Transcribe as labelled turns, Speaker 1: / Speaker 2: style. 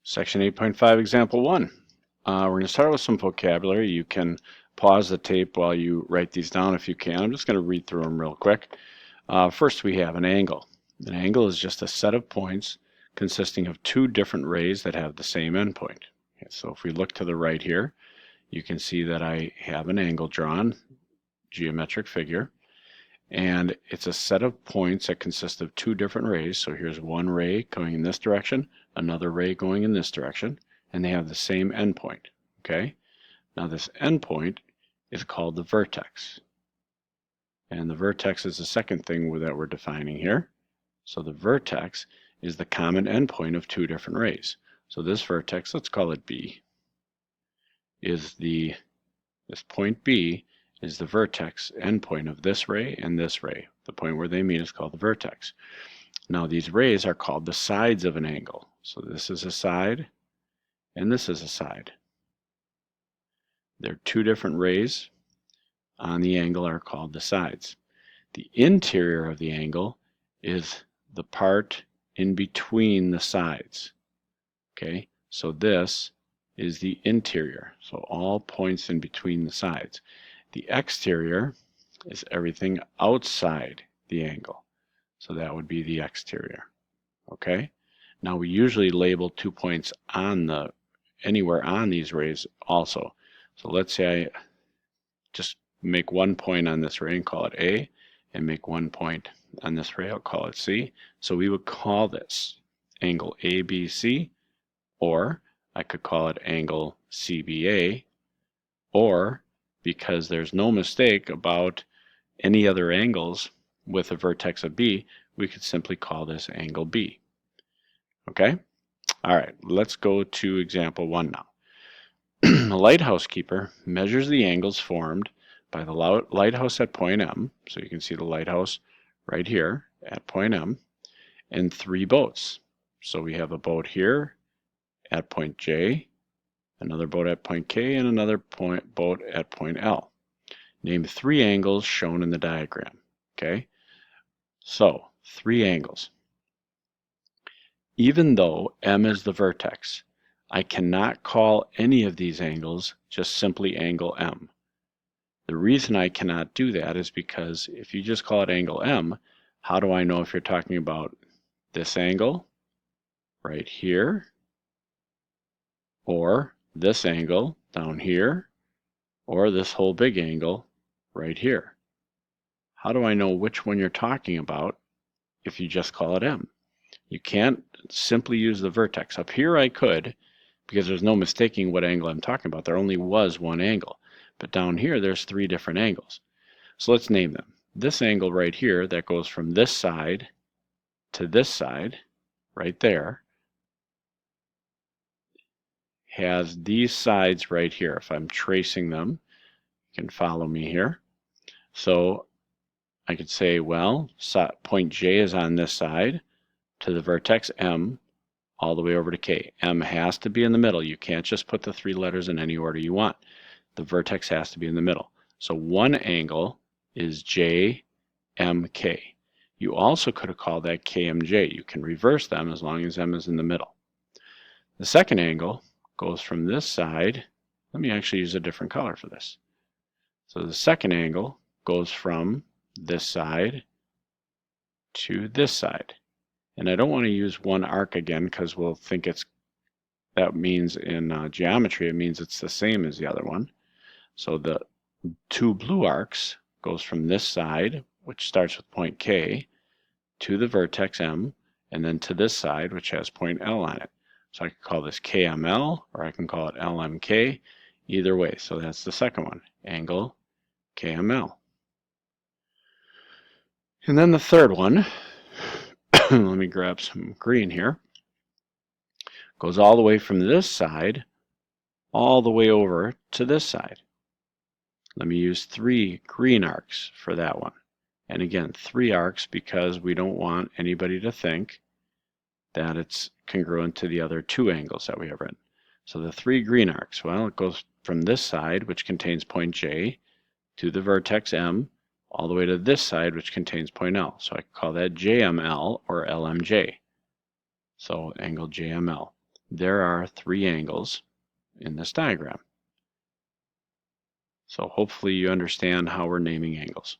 Speaker 1: Section 8.5, Example 1. We're going to start with some vocabulary. You can pause the tape while you write these down if you can. I'm just going to read through them real quick. First, we have an angle. An angle is just a set of points consisting of two different rays that have the same endpoint. Okay, so if we look to the right here, you can see that I have an angle drawn, geometric figure, and it's a set of points that consist of two different rays. So here's one ray going in this direction, another ray going in this direction, and they have the same endpoint. Okay? Now this endpoint is called the vertex. And the vertex is the second thing that we're defining here. So the vertex is the common endpoint of two different rays. So this vertex, let's call it B, is this point B is the vertex endpoint of this ray and this ray. The point where they meet is called the vertex. Now these rays are called the sides of an angle. So this is a side and this is a side. They're two different rays on the angle are called the sides. The interior of the angle is the part in between the sides. Okay, so this is the interior. So all points in between the sides. The exterior is everything outside the angle. So that would be the exterior. Okay? Now we usually label 2 points on anywhere on these rays also. So let's say I just make 1 point on this ray and call it A, and make 1 point on this ray, I'll call it C. So we would call this angle ABC, or I could call it angle CBA, or because there's no mistake about any other angles with a vertex of B, we could simply call this angle B. Okay? All right, let's go to example 1 now. The lighthouse keeper measures the angles formed by the lighthouse at point M, so you can see the lighthouse right here at point M, and 3 boats. So we have a boat here at point J, another boat at point K, and another boat at point L. Name 3 angles shown in the diagram. Okay, so 3 angles. Even though M is the vertex, I cannot call any of these angles just simply angle M. The reason I cannot do that is because if you just call it angle M, how do I know if you're talking about this angle right here, or this angle down here, or this whole big angle right here? How do I know which one you're talking about if you just call it M? You can't simply use the vertex. Up here I could, because there's no mistaking what angle I'm talking about. There only was one angle. But down here there's 3 different angles. So let's name them. This angle right here that goes from this side to this side, right there, has these sides right here. If I'm tracing them, you can follow me here. So I could say, well, point J is on this side to the vertex M all the way over to K. M has to be in the middle. You can't just put the 3 letters in any order you want. The vertex has to be in the middle. So one angle is JMK. You also could have called that KMJ. You can reverse them as long as M is in the middle. The second angle goes from this side. Let me actually use a different color for this. So the second angle goes from this side to this side. And I don't want to use one arc again because we'll think that means in geometry it means it's the same as the other one. So the 2 blue arcs goes from this side, which starts with point K, to the vertex M, and then to this side, which has point L on it. So I can call this KML, or I can call it LMK, either way. So that's the second one, angle KML. And then the third one, let me grab some green here, goes all the way from this side all the way over to this side. Let me use 3 green arcs for that one. And again, 3 arcs because we don't want anybody to think that it's congruent to the other 2 angles that we have written. So the 3 green arcs, well, it goes from this side, which contains point J, to the vertex M, all the way to this side, which contains point L. So I call that JML or LMJ. So angle JML. there are 3 angles in this diagram. So hopefully you understand how we're naming angles.